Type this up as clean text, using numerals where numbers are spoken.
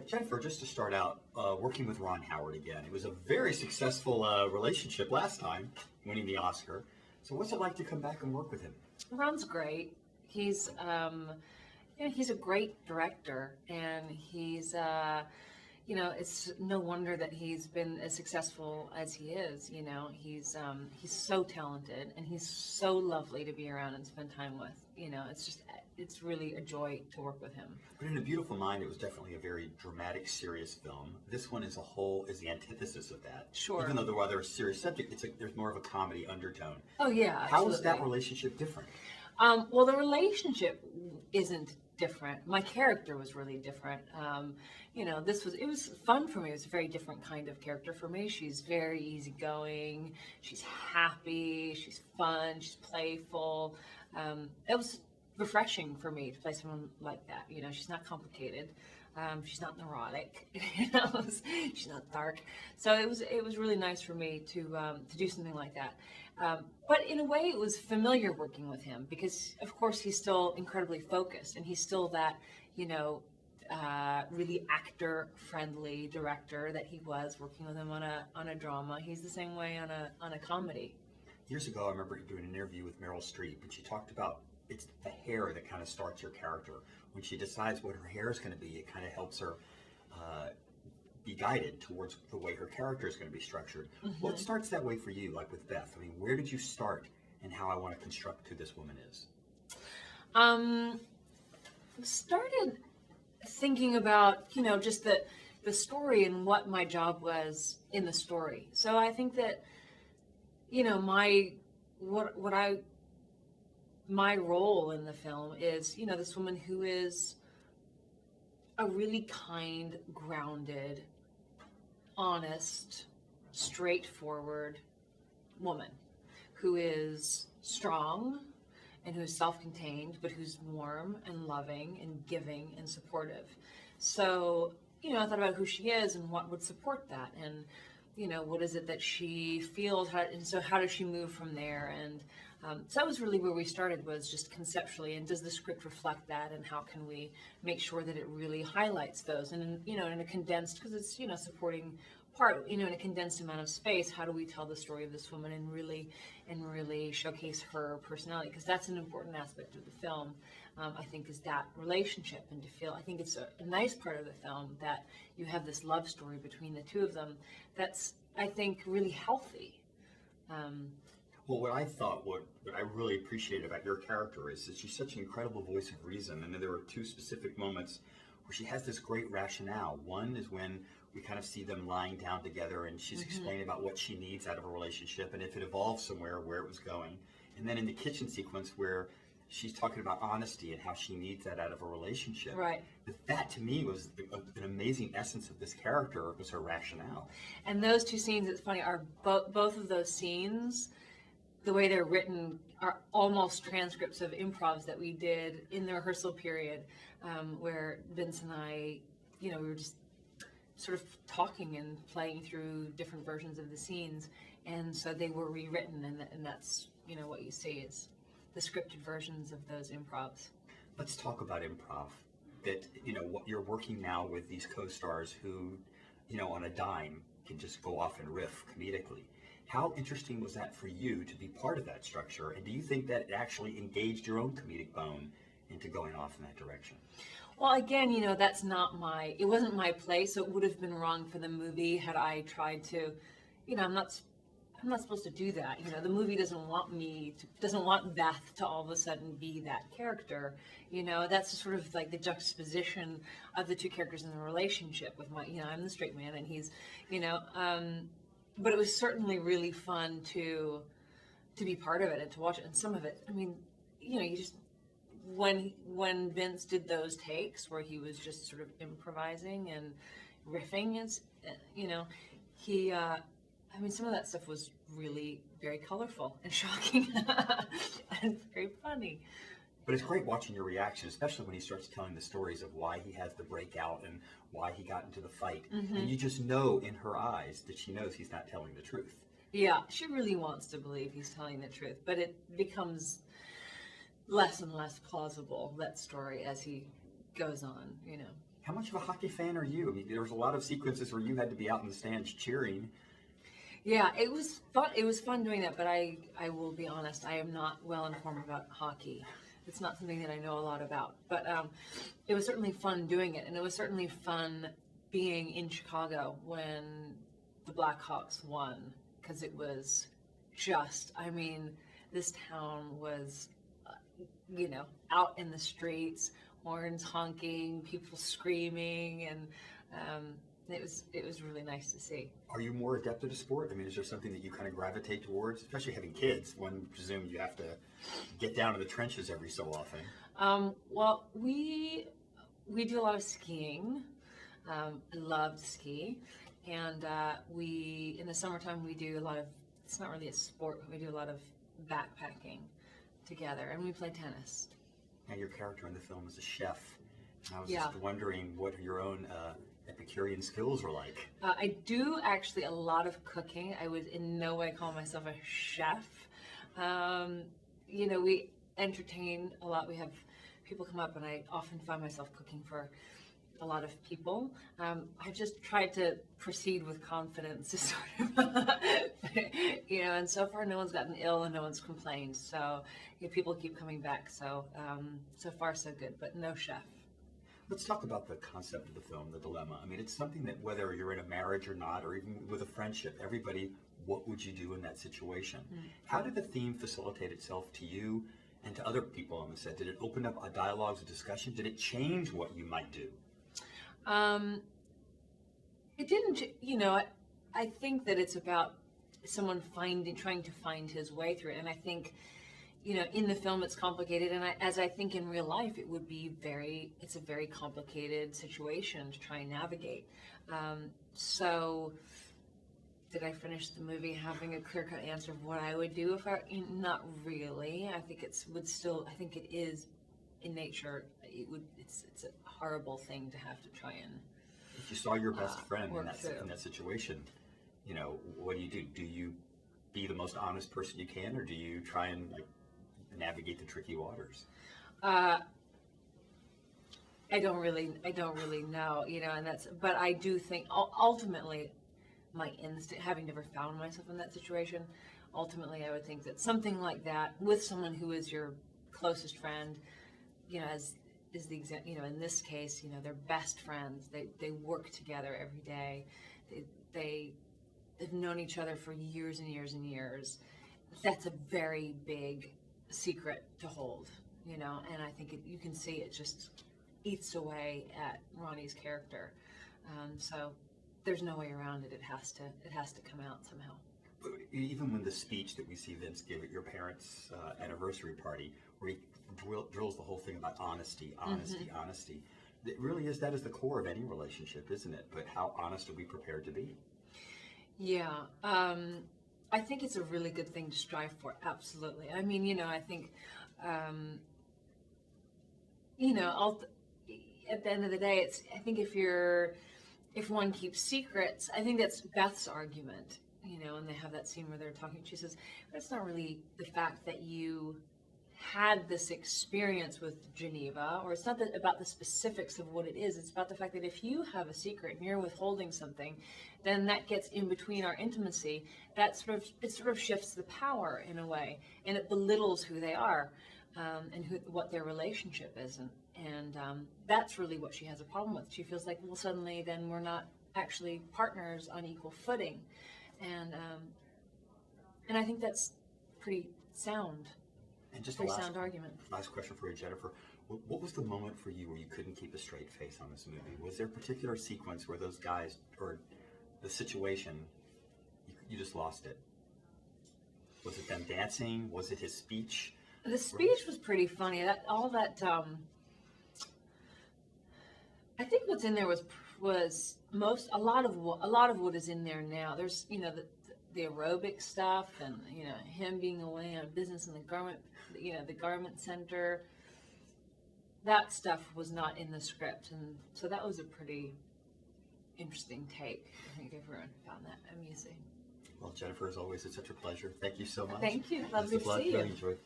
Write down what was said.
Jennifer, just to start out, working with Ron Howard again. It was a very successful relationship last time, winning the Oscar. So what's it like to come back and work with him? Ron's great. He's a great director, and it's no wonder that he's been as successful as he is. He's so talented, and he's so lovely to be around and spend time with. It's really a joy to work with him. But in A Beautiful Mind, it was definitely a very dramatic, serious film. This one, as a whole, is the antithesis of that. Sure. Even though there are a serious subject, there's more of a comedy undertone. Oh yeah. How absolutely. is that relationship different? Well, the relationship isn't different. My character was really different. It was fun for me. It was a very different kind of character for me. She's very easygoing. She's happy. She's fun. She's playful. It was refreshing for me to play someone like that. She's not complicated. She's not neurotic. She's not dark. So it was really nice for me to do something like that. But in a way, it was familiar working with him because, of course, he's still incredibly focused, and he's still that really actor-friendly director that he was working with him on a drama. He's the same way on a comedy. Years ago, I remember doing an interview with Meryl Streep, and she talked about it's the hair that kind of starts your character. When she decides what her hair is going to be, it kind of helps her be guided towards the way her character is going to be structured. Mm-hmm. What starts that way for you, like with Beth? I mean, where did you start and how I want to construct who this woman is? Started thinking about, just the story and what my job was in the story. So I think that, my role in the film is, this woman who is a really kind, grounded, honest, straightforward woman who is strong and who's self-contained, but who's warm and loving and giving and supportive. So, I thought about who she is and what would support that, and what is it that she feels, and so how does she move from there? And so that was really where we started, was just conceptually, and does the script reflect that, and how can we make sure that it really highlights those, and in a condensed, because it's supporting part, in a condensed amount of space, how do we tell the story of this woman and really showcase her personality? Because that's an important aspect of the film, I think, is that relationship, and to feel, I think it's a nice part of the film that you have this love story between the two of them that's, I think, really healthy. Well, what I really appreciated about your character is that she's such an incredible voice of reason, and there were two specific moments where she has this great rationale. One is when we kind of see them lying down together, and she's explaining about what she needs out of a relationship, and if it evolves somewhere, where it was going. And then in the kitchen sequence where she's talking about honesty and how she needs that out of a relationship. Right. That to me was an amazing essence of this character, was her rationale. And those two scenes, it's funny, are both of those scenes, the way they're written, are almost transcripts of improvs that we did in the rehearsal period, where Vince and I, we were just sort of talking and playing through different versions of the scenes, and so they were rewritten, and that's what you see is the scripted versions of those improvs. Let's talk about improv. That what you're working now with these co-stars who, on a dime can just go off and riff comedically. How interesting was that for you to be part of that structure, and do you think that it actually engaged your own comedic bone into going off in that direction? Well, again, that's not it wasn't my place, so it would have been wrong for the movie had I tried to, I'm not supposed to do that. The movie doesn't want Beth to all of a sudden be that character. That's sort of like the juxtaposition of the two characters in the relationship with I'm the straight man and he's, but it was certainly really fun to be part of it and to watch it. And some of it, you just, when Vince did those takes where he was just sort of improvising and riffing, some of that stuff was really very colorful and shocking and very funny. But it's great watching your reaction, especially when he starts telling the stories of why he has the breakout and why he got into the fight. Mm-hmm. And you just know in her eyes that she knows he's not telling the truth. Yeah, she really wants to believe he's telling the truth, but it becomes less and less plausible, that story, as he goes on, How much of a hockey fan are you? I mean, there was a lot of sequences where you had to be out in the stands cheering. Yeah, it was fun. It was fun doing that, but I will be honest, I am not well informed about hockey. It's not something that I know a lot about. But it was certainly fun doing it, and it was certainly fun being in Chicago when the Blackhawks won, because it was just, I mean, this town was, out in the streets, horns honking, people screaming, and it was really nice to see. Are you more adept at a sport? I mean, is there something that you kind of gravitate towards, especially having kids? One presumes you have to get down to the trenches every so often. Well, we do a lot of skiing. I love to ski, and we in the summertime we do a lot of. It's not really a sport, but we do a lot of backpacking together, and we play tennis. Now, your character in the film is a chef. And I was Yeah. just wondering what your own Epicurean skills were like. I do actually a lot of cooking. I would in no way call myself a chef. We entertain a lot. We have people come up, and I often find myself cooking for a lot of people. I've just tried to proceed with confidence, sort of, and so far no one's gotten ill and no one's complained. So people keep coming back. So so far so good, but no chef. Let's talk about the concept of the film, the dilemma. I mean, it's something that whether you're in a marriage or not, or even with a friendship, everybody, what would you do in that situation? How did the theme facilitate itself to you and to other people on the set? Did it open up a dialogue, a discussion? Did it change what you might do? It didn't, I think that it's about someone trying to find his way through it. And I think, in the film it's complicated. And as I think in real life, it would be it's a very complicated situation to try and navigate. So did I finish the movie having a clear-cut answer of what I would do if not really. I think I think it is in nature, it's a horrible thing to have to try and. If you saw your best friend in through. that situation, what do? Do you be the most honest person you can, or do you try and navigate the tricky waters? I don't really know, but I do think ultimately my instinct, having never found myself in that situation, ultimately I would think that something like that with someone who is your closest friend, as is the example, in this case, they're best friends. They work together every day. They've known each other for years and years and years. That's a very big secret to hold, and I think you can see it just eats away at Ronny's character. So there's no way around it. It has to come out somehow. Even when the speech that we see Vince give at your parents' anniversary party, where he drills the whole thing about honesty, it really is, that is the core of any relationship, isn't it? But how honest are we prepared to be? Yeah, I think it's a really good thing to strive for. Absolutely. I mean, I think, at the end of the day, I think if one keeps secrets, I think that's Beth's argument, and they have that scene where they're talking. She says, but it's not really the fact that you had this experience with Geneva, or it's not about the specifics of what it is. It's about the fact that if you have a secret and you're withholding something, then that gets in between our intimacy. It sort of shifts the power in a way, and it belittles who they are, and what their relationship is, and that's really what she has a problem with. She feels like, well, suddenly then we're not actually partners on equal footing, and I think that's pretty sound. And just sound argument. Last question for you, Jennifer. What was the moment for you where you couldn't keep a straight face on this movie? Was there a particular sequence where those guys, or the situation, you just lost it? Was it them dancing? Was it his speech? The speech was pretty funny. I think what's in there was a lot of what is in there now. There's the aerobic stuff, and him being away on business in the garment center. That stuff was not in the script, and so that was a pretty interesting take. I think everyone found that amusing. Well, Jennifer, as always, it's such a pleasure. Thank you so much. Thank you. Lovely to see you. Enjoyed